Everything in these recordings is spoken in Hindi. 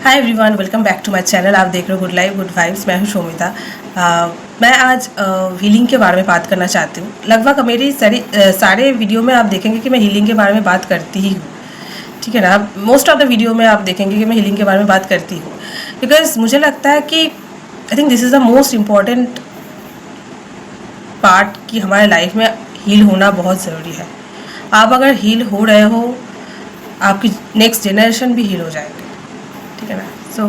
Hi everyone, welcome back to my channel. आप देख रहे हो गुड लाइफ गुड वाइब्स। मैं हूं शोमिता। मैं आज हीलिंग के बारे में बात करना चाहती हूँ। लगभग मेरी सारे वीडियो में आप देखेंगे कि मैं हीलिंग के बारे में बात करती ही हूँ, ठीक है ना। मोस्ट ऑफ द वीडियो में आप देखेंगे कि मैं हीलिंग के बारे में बात करती हूँ, बिकॉज मुझे लगता है कि I think this is the most important part कि हमारे लाइफ में हील होना बहुत ज़रूरी है। आप अगर हील हो रहे हो, आपकी नेक्स्ट जनरेशन भी हील हो जाएंगे, ठीक है ना। सो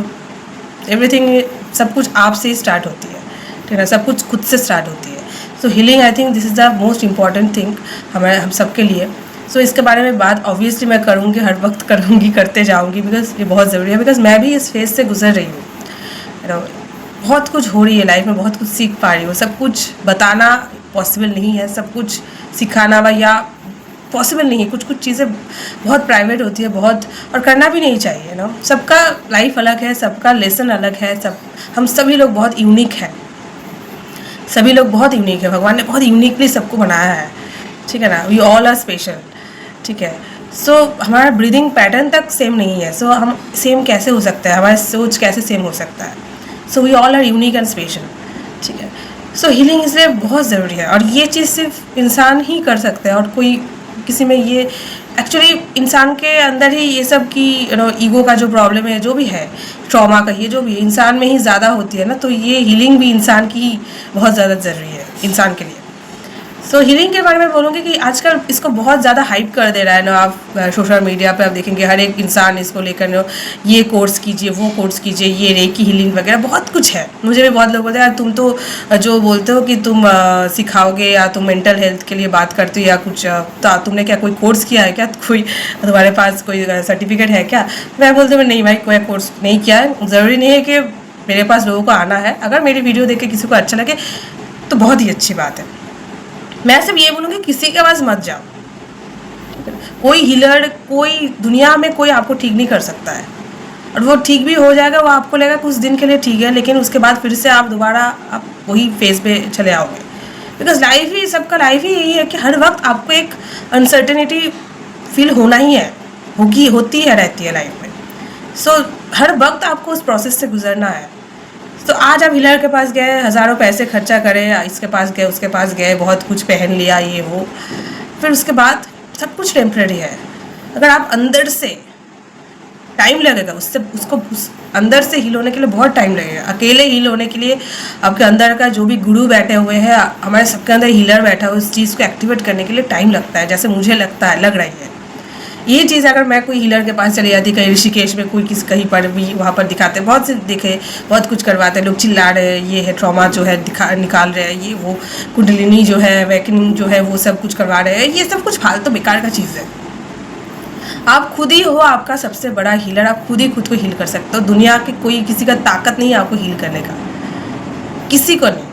एवरीथिंग, सब कुछ आपसे ही स्टार्ट होती है, ठीक है ना। सब कुछ खुद से स्टार्ट होती है। सो healing, I think this is the most important thing हम सबके लिए। सो इसके बारे में बात ऑब्वियसली मैं करूँगी, हर वक्त करूँगी, करते जाऊँगी, बिकॉज ये बहुत ज़रूरी है। बिकॉज मैं भी इस फेज से गुजर रही हूँ, यू नो। बहुत कुछ हो रही है लाइफ में, बहुत कुछ सीख पा रही हूँ। सब कुछ बताना पॉसिबल नहीं है, सब कुछ सिखाना या पॉसिबल नहीं है। कुछ कुछ चीज़ें बहुत प्राइवेट होती है, बहुत, और करना भी नहीं चाहिए ना। सबका लाइफ अलग है, सबका लेसन अलग है। हम सभी लोग बहुत यूनिक हैं, सभी लोग बहुत यूनिक है। भगवान ने बहुत यूनिकली सबको बनाया है, ठीक है ना। वी ऑल आर स्पेशल, ठीक है। सो हमारा ब्रीदिंग पैटर्न तक सेम नहीं है। सो हम सेम कैसे हो सकता है, हमारा सोच कैसे सेम हो सकता है। So we all are unique and special, ठीक है। सो हीलिंग इसलिए बहुत ज़रूरी है, और ये चीज़ सिर्फ इंसान ही कर सकता है, और कोई किसी में ये एक्चुअली इंसान के अंदर ही ये सब की ईगो का जो प्रॉब्लम है, जो भी है, ट्रॉमा का, ये जो भी इंसान में ही ज़्यादा होती है ना। तो ये हीलिंग भी इंसान की ही बहुत ज़्यादा ज़रूरी है इंसान के लिए। सो हीलिंग के बारे में बोलूँगी कि आजकल इसको बहुत ज़्यादा हाइप कर दे रहा है ना। आप सोशल मीडिया पे आप देखेंगे, हर एक इंसान इसको लेकर ना, ये कोर्स कीजिए, वो कोर्स कीजिए, ये रेकी हीलिंग वगैरह बहुत कुछ है। मुझे भी बहुत लोग बोलते हैं, यार तुम तो जो बोलते हो कि तुम सिखाओगे, या तुम मेंटल हेल्थ के लिए बात करते हो, या कुछ तो तुमने क्या कोई कोर्स किया है क्या, कोई तुम्हारे पास कोई सर्टिफिकेट है क्या। मैं बोलती हूँ नहीं भाई, कोई कोर्स नहीं किया है। ज़रूरी नहीं है कि मेरे पास लोगों को आना है। अगर मेरी वीडियो देख के किसी को अच्छा लगे तो बहुत ही अच्छी बात है। मैं सिर्फ ये बोलूँगी, किसी के पास मत जाओ। कोई हीलर, कोई दुनिया में कोई आपको ठीक नहीं कर सकता है। और वो ठीक भी हो जाएगा, वो आपको लगेगा कुछ दिन के लिए ठीक है, लेकिन उसके बाद फिर से आप दोबारा आप वही फेज पे चले आओगे। बिकॉज लाइफ ही, सबका लाइफ ही यही है कि हर वक्त आपको एक अनसर्टेनिटी फील होना ही है, होती है, रहती है लाइफ में। सो हर वक्त आपको उस प्रोसेस से गुजरना है। तो आज आप हीलर के पास गए, हज़ारों पैसे खर्चा करें, इसके पास गए, उसके पास गए, बहुत कुछ पहन लिया, ये वो, फिर उसके बाद सब कुछ टेम्प्रेरी है। अगर आप अंदर से, टाइम लगेगा उस अंदर से हील होने के लिए बहुत टाइम लगेगा। अकेले हील होने के लिए आपके अंदर का जो भी गुरु बैठे हुए हैं, हमारे सबके अंदर हीलर बैठा हुआ, उस चीज़ को एक्टिवेट करने के लिए टाइम लगता है, जैसे मुझे लगता है, लग रही है ये चीज़। अगर मैं कोई हीलर के पास चली जाती, कहीं ऋषिकेश में, कोई कहीं पर भी, वहाँ पर दिखाते, बहुत से दिखे, बहुत कुछ करवाते हैं, लोग चिल्ला रहे हैं, ये है ट्रॉमा जो है निकाल रहे हैं, ये वो कुंडलिनी जो है, वैकनिंग जो है, वो सब कुछ करवा रहे हैं। ये सब कुछ फालतू बेकार का चीज़ है। आप खुद ही हो आपका सबसे बड़ा हीलर। आप खुद ही खुद को हील कर सकते हो। दुनिया के कोई, किसी का ताकत नहीं है आपको हील करने का, किसी को नहीं।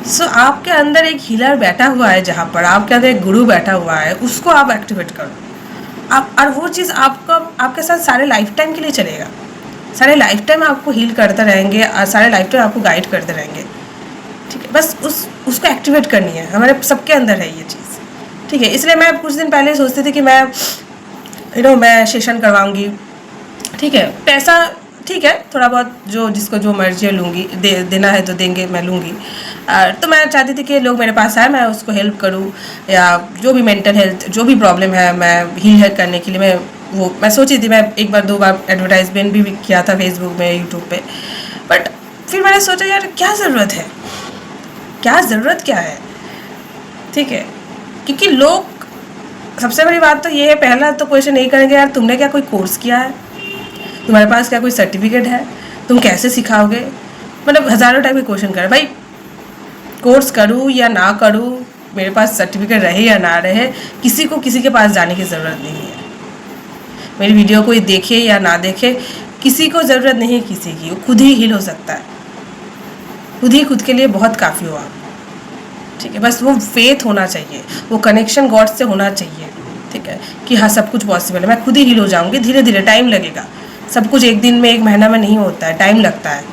सो आपके अंदर एक हीलर बैठा हुआ है, जहाँ पर आपके अंदर एक गुरु बैठा हुआ है, उसको आप एक्टिवेट करो आप, और वो चीज़ आपको, आपके साथ सारे लाइफ टाइम के लिए चलेगा। सारे लाइफ टाइम आपको हील करते रहेंगे, और सारे लाइफ टाइम आपको गाइड करते रहेंगे, ठीक है। बस उसको एक्टिवेट करनी है, हमारे सबके अंदर है ये चीज़, ठीक है। इसलिए मैं कुछ दिन पहले सोचती थी कि मैं सेशन करवाऊँगी, ठीक है। पैसा ठीक है, थोड़ा बहुत जो जिसको जो मर्जी लूँगी, देना है तो देंगे, मैं लूँगी। तो मैं चाहती थी कि लोग मेरे पास आए, मैं उसको हेल्प करूँ, या जो भी मेंटल हेल्थ, जो भी प्रॉब्लम है, मैं हील करने के लिए मैं सोची थी। मैं एक बार 2 बार एडवर्टाइजमेंट भी किया था फेसबुक में, यूट्यूब पे। बट फिर मैंने सोचा, यार क्या ज़रूरत है, क्या है, ठीक है। क्योंकि लोग, सबसे बड़ी बात तो ये है, पहला तो क्वेश्चन नहीं करेंगे, यार तुमने क्या कोई कोर्स किया है, तुम्हारे पास क्या कोई सर्टिफिकेट है, तुम कैसे सिखाओगे। मतलब हज़ारों टाइप के क्वेश्चन कर भाई। कोर्स करूँ या ना करूँ, मेरे पास सर्टिफिकेट रहे या ना रहे, किसी को किसी के पास जाने की ज़रूरत नहीं है। मेरी वीडियो कोई देखे या ना देखे, किसी को ज़रूरत नहीं है किसी की। वो खुद ही हील हो सकता है, खुद ही खुद के लिए बहुत काफ़ी हुआ, ठीक है। बस वो फेथ होना चाहिए, वो कनेक्शन गॉड से होना चाहिए, ठीक है, कि हाँ सब कुछ पॉसिबल है, मैं खुद ही हील हो जाऊँगी। धीरे धीरे टाइम लगेगा, सब कुछ एक दिन में, एक महीना में नहीं होता है, टाइम लगता है।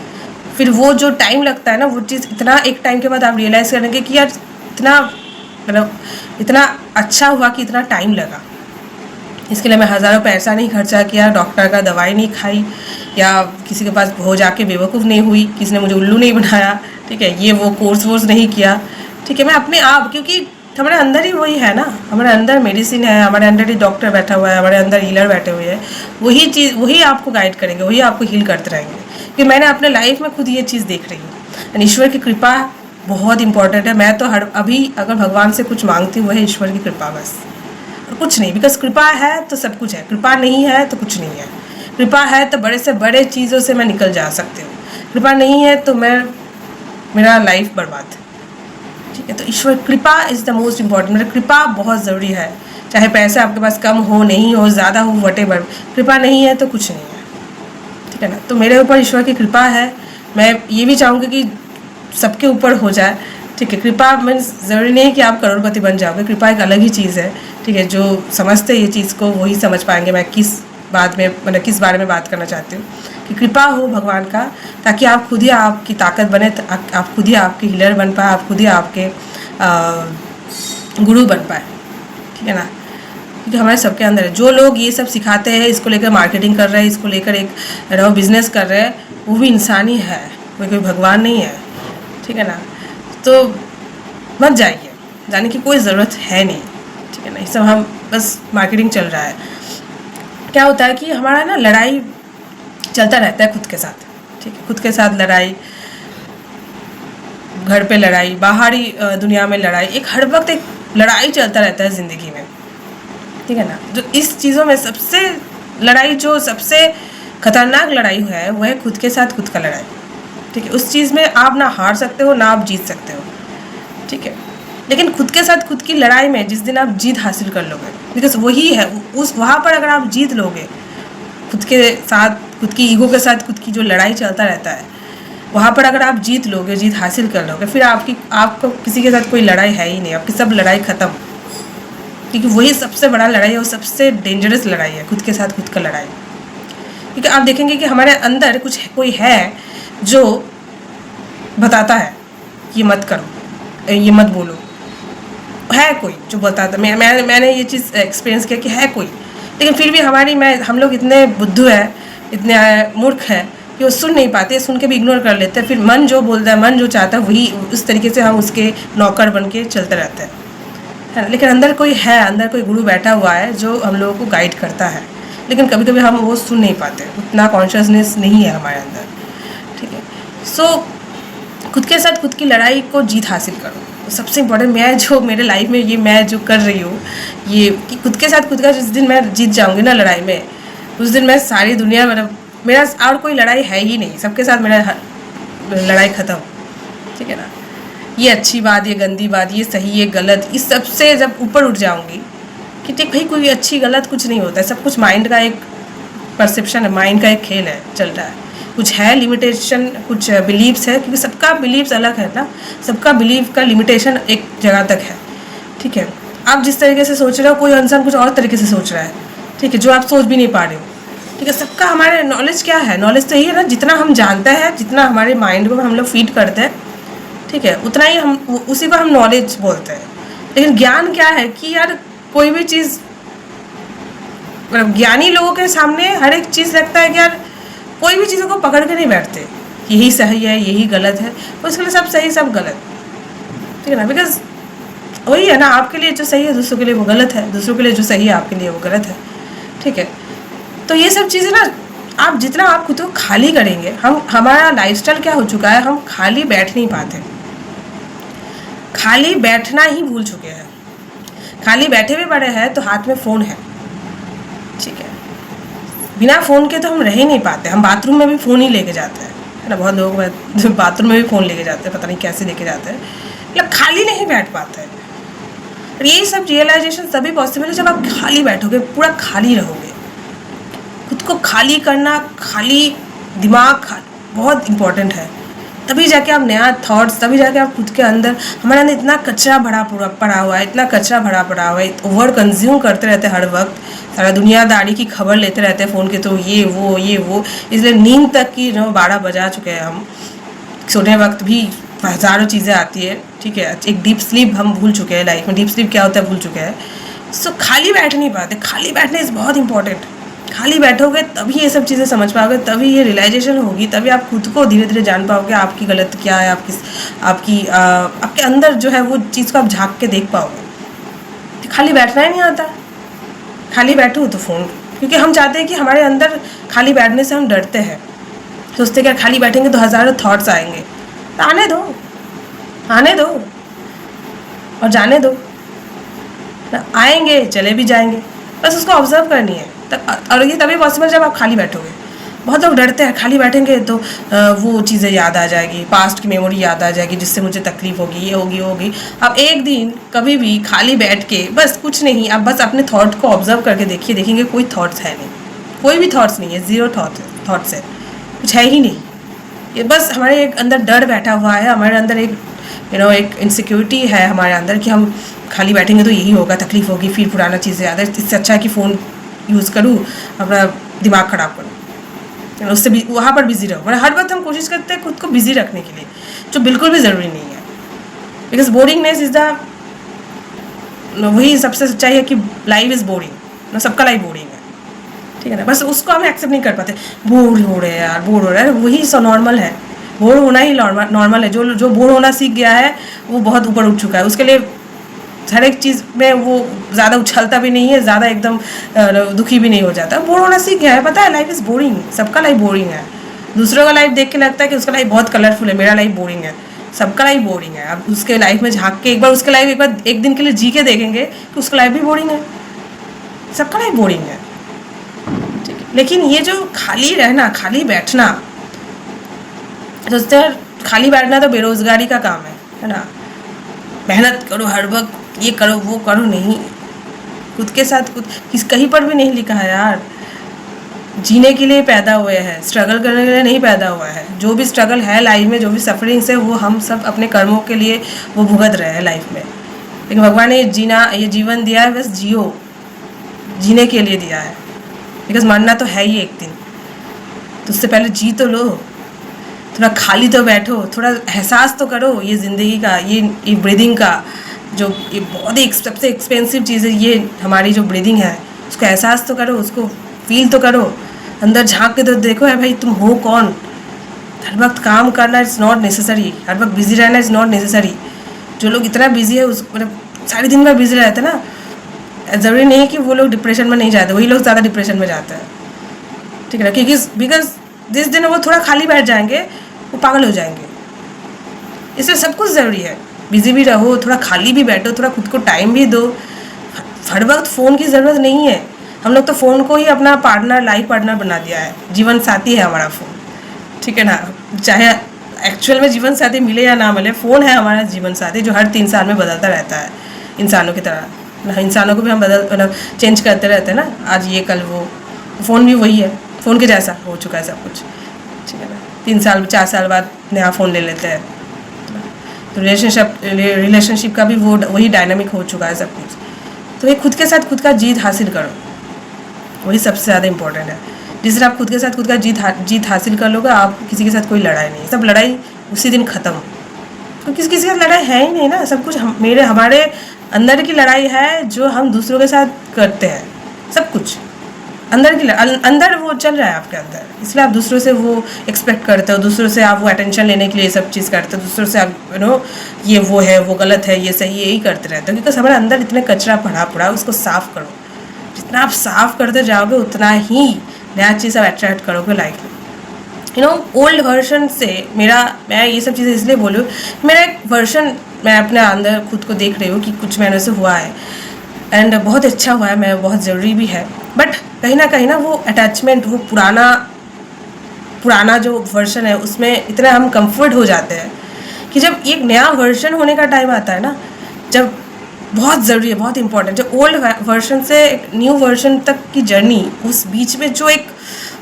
फिर वो जो टाइम लगता है ना, वो चीज़ इतना, एक टाइम के बाद आप रियलाइज़ करेंगे कि यार इतना, मतलब इतना अच्छा हुआ कि इतना टाइम लगा, इसके लिए मैं हज़ारों पैसा नहीं खर्चा किया, डॉक्टर का दवाई नहीं खाई, या किसी के पास हो जाके बेवकूफ़ नहीं हुई, किसी ने मुझे उल्लू नहीं बनाया, ठीक है, ये वो कोर्स वोर्स नहीं किया, ठीक है। मैं अपने आप, क्योंकि हमारे अंदर ही वही है ना, हमारे अंदर मेडिसिन है, हमारे अंदर ही डॉक्टर बैठा हुआ है, हमारे अंदर हीलर बैठे हुए हैं, वही चीज़ वही आपको गाइड करेंगे, वही आपको हील करते रहेंगे। क्योंकि मैंने अपने लाइफ में खुद ये चीज़ देख रही हूँ। ईश्वर की कृपा बहुत इंपॉर्टेंट है। मैं तो अभी अगर भगवान से कुछ मांगती हूँ है ईश्वर की कृपा, बस, और कुछ नहीं। बिकॉज कृपा है तो सब कुछ है, कृपा नहीं है तो कुछ नहीं है। कृपा है तो बड़े से बड़े चीज़ों से मैं निकल जा सकती हूँ, कृपा नहीं है तो मेरा लाइफ बर्बाद, ठीक है। तो ईश्वर कृपा इज़ द मोस्ट इम्पॉर्टेंट। मेरा कृपा बहुत ज़रूरी है, चाहे पैसे आपके पास कम हो, नहीं हो, ज़्यादा हो, वटेवर, कृपा नहीं है तो कुछ नहीं है, ठीक है ना। तो मेरे ऊपर ईश्वर की कृपा है। मैं ये भी चाहूँगी कि सबके ऊपर हो जाए, ठीक है। कृपा मीन्स ज़रूरी नहीं है कि आप करोड़पति बन जाओगे, कृपा एक अलग ही चीज़ है, ठीक है। जो समझते ये चीज़ को वही समझ पाएंगे मैं किस बारे में बात करना चाहती हूँ, कि कृपा हो भगवान का, ताकि आप खुद ही आपकी ताकत बने, आप खुद ही आपके हीलर बन पाए, आप खुद ही आपके गुरु बन पाए, ठीक है ना। क्योंकि हमारे सबके अंदर है। जो लोग ये सब सिखाते हैं, इसको लेकर मार्केटिंग कर रहे हैं, इसको लेकर एक बिजनेस कर रहे हैं, वो भी इंसान ही है, वो कोई भगवान नहीं है, ठीक है ना। तो मत जाइए, जाने की कोई ज़रूरत है नहीं, ठीक है ना। ये सब हम बस मार्केटिंग चल रहा है। क्या होता है कि हमारा ना लड़ाई चलता रहता है खुद के साथ, ठीक है। खुद के साथ लड़ाई, घर पे लड़ाई, बाहरी दुनिया में लड़ाई, एक हर वक्त एक लड़ाई चलता रहता है ज़िंदगी में, ठीक है ना। जो इस चीज़ों में सबसे लड़ाई, जो सबसे खतरनाक लड़ाई है, वह है खुद के साथ खुद का लड़ाई, ठीक है। उस चीज़ में आप ना हार सकते हो ना आप जीत सकते हो, ठीक है। लेकिन खुद के साथ खुद की लड़ाई में जिस दिन आप जीत हासिल कर लोगे, बिकॉज वही है उस वहाँ पर अगर आप जीत लोगे, खुद के साथ खुद की ईगो के साथ खुद की जो लड़ाई चलता रहता है, वहाँ पर अगर आप जीत लोगे, जीत हासिल कर लोगे, फिर आपको किसी के साथ कोई लड़ाई है ही नहीं, आपकी सब लड़ाई ख़त्म। क्योंकि वही सबसे बड़ा लड़ाई है, वो सबसे डेंजरस लड़ाई है, खुद के साथ खुद का लड़ाई। क्योंकि आप देखेंगे कि हमारे अंदर कोई है जो बताता है कि ये मत करो, ये मत बोलो, है कोई जो बताता। मैंने ये चीज़ एक्सपीरियंस किया कि है कोई, लेकिन फिर भी हम लोग इतने बुद्धू हैं, इतने मूर्ख हैं कि वो सुन नहीं पाते, सुन के भी इग्नोर कर लेते हैं। फिर मन जो बोलता है, मन जो चाहता है, वही उस तरीके से हम उसके नौकर बन के चलते रहते हैं, है ना। लेकिन अंदर कोई है, अंदर कोई गुरु बैठा हुआ है जो हम लोगों को गाइड करता है, लेकिन कभी कभी हम वो सुन नहीं पाते, उतना कॉन्शियसनेस नहीं है हमारे अंदर, ठीक है। सो खुद के साथ खुद की लड़ाई को जीत हासिल करो। तो सबसे इम्पोर्टेंट मेरे लाइफ में ये मैं जो कर रही हूँ, ये कि खुद के साथ खुद का, जिस दिन मैं जीत जाऊँगी ना लड़ाई में, उस दिन मैं सारी दुनिया, मेरा और कोई लड़ाई है ही नहीं, सबके साथ मेरा लड़ाई ख़त्म, ठीक है ना। ये अच्छी बात, ये गंदी बात, ये सही, ये गलत, इस सब से जब ऊपर उठ जाऊँगी कि ठीक भाई कोई अच्छी गलत कुछ नहीं होता है, सब कुछ माइंड का एक परसेप्शन है, माइंड का एक खेल है, चल रहा है। कुछ है लिमिटेशन, कुछ बिलीव्स है, क्योंकि सबका बिलीव्स अलग है ना, सबका बिलीव का लिमिटेशन एक जगह तक है, ठीक है। आप जिस तरीके से सोच रहे हो, कोई इंसान कुछ और तरीके से सोच रहा है, ठीक है, जो आप सोच भी नहीं पा रहे हो, ठीक है। सबका हमारे नॉलेज क्या है, नॉलेज तो यही है ना, जितना हम जानते हैं, जितना हमारे माइंड को हम लोग फीड करते हैं, ठीक है, उतना ही हम उसी को हम नॉलेज बोलते हैं। लेकिन ज्ञान क्या है कि यार कोई भी चीज़, मतलब ज्ञानी लोगों के सामने हर एक चीज़ लगता है कि यार कोई भी चीज़ों को पकड़ के नहीं बैठते, यही सही है यही गलत है, उसके लिए सब सही सब गलत, ठीक है ना। बिकॉज वही है ना, आपके लिए जो सही है दूसरों के लिए वो गलत है, दूसरों के लिए जो सही है आपके लिए वो गलत है, ठीक है। तो ये सब चीज़ें ना, आप जितना आप खुद को खाली करेंगे, हमारा लाइफस्टाइल क्या हो चुका है, हम खाली बैठ नहीं पाते, खाली बैठना ही भूल चुके हैं। खाली बैठे भी पड़े हैं तो हाथ में फ़ोन है, ठीक है। बिना फ़ोन के तो हम रह ही नहीं पाते, हम बाथरूम में भी फ़ोन ही लेके जाते हैं, है ना। बहुत लोग बाथरूम में भी फ़ोन लेके जाते हैं, पता नहीं कैसे लेके जाते हैं, मतलब खाली नहीं बैठ पाते हैं। और यही सब रियलाइजेशन तभी पॉसिबल है जब आप खाली बैठोगे, पूरा खाली रहोगे। खुद को खाली करना, खाली दिमाग बहुत इम्पोर्टेंट है, तभी जाके आप नया थॉट्स, तभी जाके आप खुद के अंदर, हमारे अंदर इतना कचरा पड़ा हुआ है, इतना कचरा भरा पड़ा हुआ है, ओवर कंज्यूम करते रहते हैं हर वक्त, सारा दुनियादारी की खबर लेते रहते हैं फ़ोन के, तो ये वो, इसलिए नींद तक की 12 बजा चुके हैं हम, सोने वक्त भी हज़ारों चीज़ें आती है, ठीक है। एक डीप स्लीप हम भूल चुके हैं, लाइफ में डीप स्लीप क्या होता है भूल चुके हैं। सो खाली बैठ नहीं पाते, खाली बैठना इज़ बहुत इंपॉर्टेंट। खाली बैठोगे तभी ये सब चीज़ें समझ पाओगे, तभी ये रियलाइजेशन होगी, तभी आप खुद को धीरे धीरे जान पाओगे आपकी गलत क्या है, आपके अंदर जो है वो चीज़ को आप झांक के देख पाओगे। खाली बैठना ही नहीं आता, खाली बैठो तो फ़ोन, क्योंकि हम चाहते हैं कि हमारे अंदर खाली बैठने से हम डरते हैं, सोचते क्या खाली बैठेंगे तो हज़ारों थॉट्स आएंगे। तो आने दो और जाने दो, आएंगे चले भी जाएंगे, बस उसको ऑब्जर्व करनी है। और ये तभी पॉसिबल जब आप खाली बैठोगे। बहुत लोग डरते हैं खाली बैठेंगे तो वो चीज़ें याद आ जाएगी, पास्ट की मेमोरी याद आ जाएगी जिससे मुझे तकलीफ होगी, ये होगी होगी। आप एक दिन कभी भी खाली बैठ के बस कुछ नहीं, आप बस अपने थॉट को ऑब्जर्व करके देखिए, देखेंगे कोई थॉट्स है नहीं, कोई भी थॉट्स नहीं है, ज़ीरो थॉट्स है, कुछ है ही नहीं। ये बस हमारे एक अंदर डर बैठा हुआ है, हमारे अंदर एक एक इनसिक्योरिटी है हमारे अंदर कि हम खाली बैठेंगे तो यही होगा, तकलीफ होगी, फिर पुराना चीज़ें याद है, इससे अच्छा है कि फ़ोन यूज़ करूँ, अपना दिमाग ख़राब करूँ, उससे भी वहाँ पर बिज़ी रहो। मतलब हर वक्त हम कोशिश करते हैं खुद को बिज़ी रखने के लिए, जो बिल्कुल भी ज़रूरी नहीं है। बिकॉज बोरिंगनेस इज़ द, वही सबसे सच्चाई है कि लाइफ इज़ बोरिंग, सबका लाइफ बोरिंग है, ठीक है ना। बस उसको हम एक्सेप्ट नहीं कर पाते, बोर हो रहे हैं यार, बोर हो रहा है, वही सो नॉर्मल है, बोर होना ही नॉर्मल है। जो बोर होना सीख गया है वो बहुत ऊपर उठ चुका है, उसके लिए हर एक चीज़ में वो ज़्यादा उछलता भी नहीं है, ज़्यादा एकदम दुखी भी नहीं हो जाता, बोर होना सीख गया है। पता है लाइफ इज़ बोरिंग, सबका लाइफ बोरिंग है। दूसरों का लाइफ देख के लगता है कि उसका लाइफ बहुत कलरफुल है, मेरा लाइफ बोरिंग है, सबका लाइफ बोरिंग है। अब उसके लाइफ में झाँक के उसके लाइफ एक दिन के लिए जी के देखेंगे कि उसका लाइफ भी बोरिंग है, सबका लाइफ बोरिंग है, ठीक है। लेकिन ये जो खाली रहना, खाली बैठना, सोचते हैं खाली बैठना तो बेरोज़गारी का काम है ना, मेहनत करो हर वक्त, ये करो वो करो, नहीं। खुद के साथ कहीं पर भी नहीं लिखा है यार, जीने के लिए पैदा हुए हैं, स्ट्रगल करने के लिए नहीं पैदा हुआ है। जो भी स्ट्रगल है लाइफ में, जो भी सफरिंग्स है, वो हम सब अपने कर्मों के लिए वो भुगत रहे हैं लाइफ में। लेकिन भगवान ने ये जीवन दिया है, बस जियो, जीने के लिए दिया है, बिकॉज मरना तो है ही एक दिन, तो उससे पहले जी तो लो, थोड़ा खाली तो बैठो, थोड़ा एहसास तो करो ये ज़िंदगी का, ये ब्रीदिंग का, जो ये बहुत ही सबसे एक्सपेंसिव चीज़ है, ये हमारी जो ब्रीदिंग है, उसको एहसास तो करो, उसको फील तो करो, अंदर झांक के तो देखो है भाई तुम हो कौन। हर वक्त काम करना इज़ नॉट नेसेसरी, हर वक्त बिज़ी रहना इज़ नॉट नेसेसरी। जो लोग इतना बिज़ी है, उस मतलब सारे दिन में बिज़ी रहते हैं ना, ज़रूरी नहीं है कि वो लोग डिप्रेशन में नहीं जाते, वही लोग ज़्यादा डिप्रेशन में जाते हैं, ठीक है ना। क्योंकि बिकॉज जिस दिन वो थोड़ा खाली बैठ जाएंगे वो पागल हो जाएंगे। इसलिए सब कुछ ज़रूरी है, बिज़ी भी रहो, थोड़ा खाली भी बैठो, थोड़ा खुद को टाइम भी दो। हर वक्त फ़ोन की ज़रूरत नहीं है। हम लोग तो फ़ोन को ही अपना पार्टनर, लाइफ पार्टनर बना दिया है, जीवन साथी है हमारा फ़ोन, ठीक है ना। चाहे एक्चुअल में जीवन साथी मिले या ना मिले, फ़ोन है हमारा जीवन साथी, जो हर 3 साल में बदलता रहता है, इंसानों की तरह ना। इंसानों को भी हम मतलब चेंज करते रहते हैं ना, आज ये कल वो। फ़ोन भी वही है, फ़ोन के जैसा हो चुका है सब कुछ, ठीक है ना। 3 साल 4 साल बाद नया फ़ोन ले लेते हैं, तो रिलेशनशिप का भी वही डायनामिक हो चुका है सब कुछ। तो ये खुद के साथ खुद का जीत हासिल करो, वही सबसे ज़्यादा इंपॉर्टेंट है। जिस दिन आप खुद के साथ खुद का जीत हासिल कर लोगे, आप किसी के साथ कोई लड़ाई नहीं, सब लड़ाई उसी दिन ख़त्म। तो किसी के साथ लड़ाई है ही नहीं ना, सब कुछ हमारे अंदर की लड़ाई है, जो हम दूसरों के साथ करते हैं। सब कुछ अंदर वो चल रहा है आपके अंदर, इसलिए आप दूसरों से वो एक्सपेक्ट करते हो, दूसरों से आप वो अटेंशन लेने के लिए सब चीज़ करते हो, दूसरों से आप ये वो है, वो गलत है, ये सही, यही करते रहते हो। बिकॉज हमारे अंदर इतने कचरा पड़ा उसको साफ़ करो। जितना आप साफ़ करते जाओगे उतना ही नया चीज़ आप अट्रैक्ट करोगे लाइफ में। ओल्ड वर्जन से मैं ये सब चीज़ें इसलिए बोलूँ, मेरा एक वर्जन मैं अपने अंदर खुद को देख रही हूँ कि कुछ महीनों से हुआ है, एंड बहुत अच्छा हुआ है, मैं बहुत ज़रूरी भी है। बट कहीं ना वो अटैचमेंट, वो पुराना जो वर्जन है, उसमें इतना हम कंफर्ट हो जाते हैं कि जब एक नया वर्जन होने का टाइम आता है ना, जब बहुत ज़रूरी है, बहुत इंपॉर्टेंट, जो ओल्ड वर्जन से एक न्यू वर्जन तक की जर्नी, उस बीच में जो एक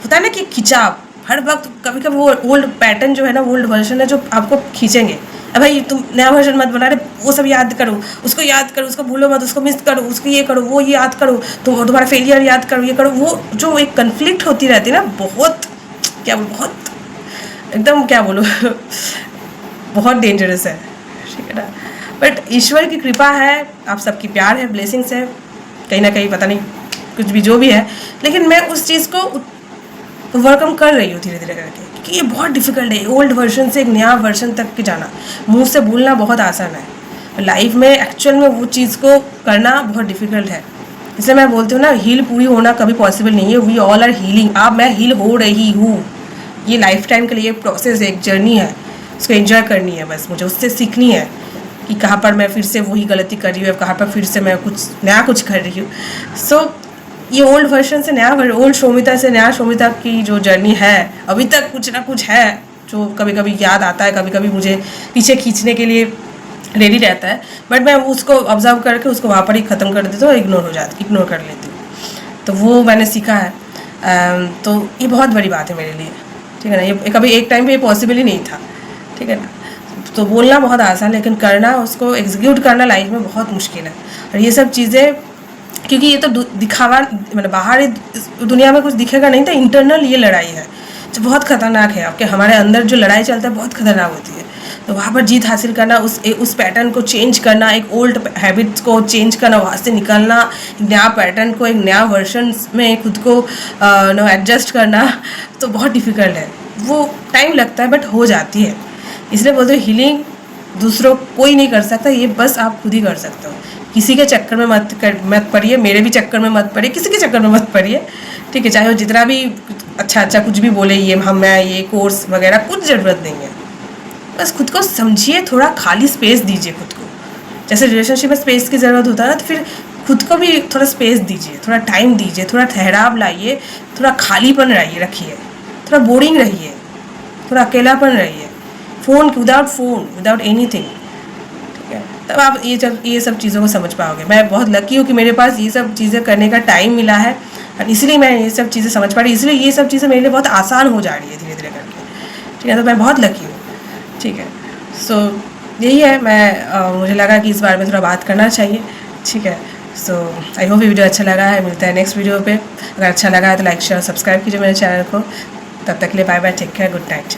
होता है ना कि खिंचाव, हर वक्त कभी कभी वो ओल्ड पैटर्न जो है ना, ओल्ड वर्जन है जो आपको खींचेंगे। अब भाई तुम नया वर्जन मत बना रहे, वो सब याद करो, उसको भूलो मत, उसको मिस करो, उसको ये करो, वो ये याद करो, तो तुम्हारा फेलियर याद करो, ये करो, वो जो एक कन्फ्लिक्ट होती रहती है ना, बहुत एकदम बहुत डेंजरस है, ठीक है ना। बट ईश्वर की कृपा है, आप सबकी प्यार है, ब्लेसिंग्स है, कहीं ना कहीं, पता नहीं कुछ भी जो भी है, लेकिन मैं उस चीज़ को ओवरकम कर रही हूँ धीरे धीरे करके, क्योंकि ये बहुत डिफिकल्ट है ओल्ड वर्जन से एक नया वर्जन तक के जाना। मुंह से बोलना बहुत आसान है, लाइफ में एक्चुअल में वो चीज़ को करना बहुत डिफिकल्ट है। इसलिए मैं बोलती हूँ ना, हील पूरी होना कभी पॉसिबल नहीं है। We all are healing. अब मैं हील हो रही हूँ, ये लाइफ टाइम के लिए प्रोसेस है, एक जर्नी है, उसको एंजॉय करनी है। बस मुझे उससे सीखनी है कि कहाँ पर मैं फिर से वही गलती कर रही हूँ, कहाँ पर फिर से मैं कुछ नया कुछ कर रही हूँ। सो ये ओल्ड वर्जन से नया, ओल्ड शोमिता से नया शोमिता की जो जर्नी है, अभी तक कुछ ना कुछ है जो कभी कभी याद आता है, कभी कभी मुझे पीछे खींचने के लिए रेडी रहता है, बट मैं उसको ऑब्जर्व करके उसको वहाँ पर ही ख़त्म कर देती हूँ, इग्नोर कर लेती हूँ। तो वो मैंने सीखा है। तो ये बहुत बड़ी बात है मेरे लिए, ठीक है ना। ये कभी एक टाइम पे ये पॉसिबल ही नहीं था, ठीक है ना। तो बोलना बहुत आसान, लेकिन करना, उसको एग्जीक्यूट करना लाइफ में बहुत मुश्किल है। और ये सब चीज़ें, क्योंकि ये तो दिखावा, मतलब बाहर दुनिया में कुछ दिखेगा नहीं था, इंटरनल ये लड़ाई है जो बहुत ख़तरनाक है। आपके हमारे अंदर जो लड़ाई चलता है बहुत ख़तरनाक होती है। तो वहाँ पर जीत हासिल करना, उस पैटर्न को चेंज करना, एक ओल्ड हैबिट्स को चेंज करना, वहाँ से निकलना, नया पैटर्न को, एक नया वर्जन में खुद को एडजस्ट करना, तो बहुत डिफ़िकल्ट है। वो टाइम लगता है, बट हो जाती है। इसलिए बोलते हो हीलिंग दूसरों कोई नहीं कर सकता, ये बस आप खुद ही कर सकते हो। किसी के चक्कर में मत पड़िए, मेरे भी चक्कर में मत पड़िए, किसी के चक्कर में मत पड़िए, ठीक है। चाहे वो जितना भी अच्छा कुछ भी बोले, मैं ये कोर्स वगैरह, कुछ ज़रूरत नहीं है। बस खुद को समझिए, थोड़ा खाली स्पेस दीजिए खुद को। जैसे रिलेशनशिप में स्पेस की ज़रूरत होता है ना, तो फिर खुद को भी थोड़ा स्पेस दीजिए, थोड़ा टाइम दीजिए, थोड़ा ठहराव लाइए, थोड़ा खालीपन रखिए, थोड़ा बोरिंग रहिए, थोड़ा अकेलापन रहिए, विदाउट एनीथिंग, ठीक है। तब आप ये सब चीज़ों को समझ पाओगे। मैं बहुत लकी हूँ कि मेरे पास ये सब चीज़ें करने का टाइम मिला है, और इसलिए मैं ये सब चीज़ें समझ पा रही, इसलिए ये सब चीज़ें मेरे लिए बहुत आसान हो जा रही है धीरे धीरे करके, ठीक है। तो मैं बहुत लकी हूँ, ठीक है। सो यही है, मुझे लगा कि इस बारे में थोड़ा बात करना चाहिए, ठीक है। सो आई होप ये वीडियो अच्छा लगा है। मिलता है नेक्स्ट वीडियो पे। अगर अच्छा लगा है तो लाइक शेयर सब्सक्राइब कीजिए मेरे चैनल को। तब तक के लिए bye bye, take care, good night.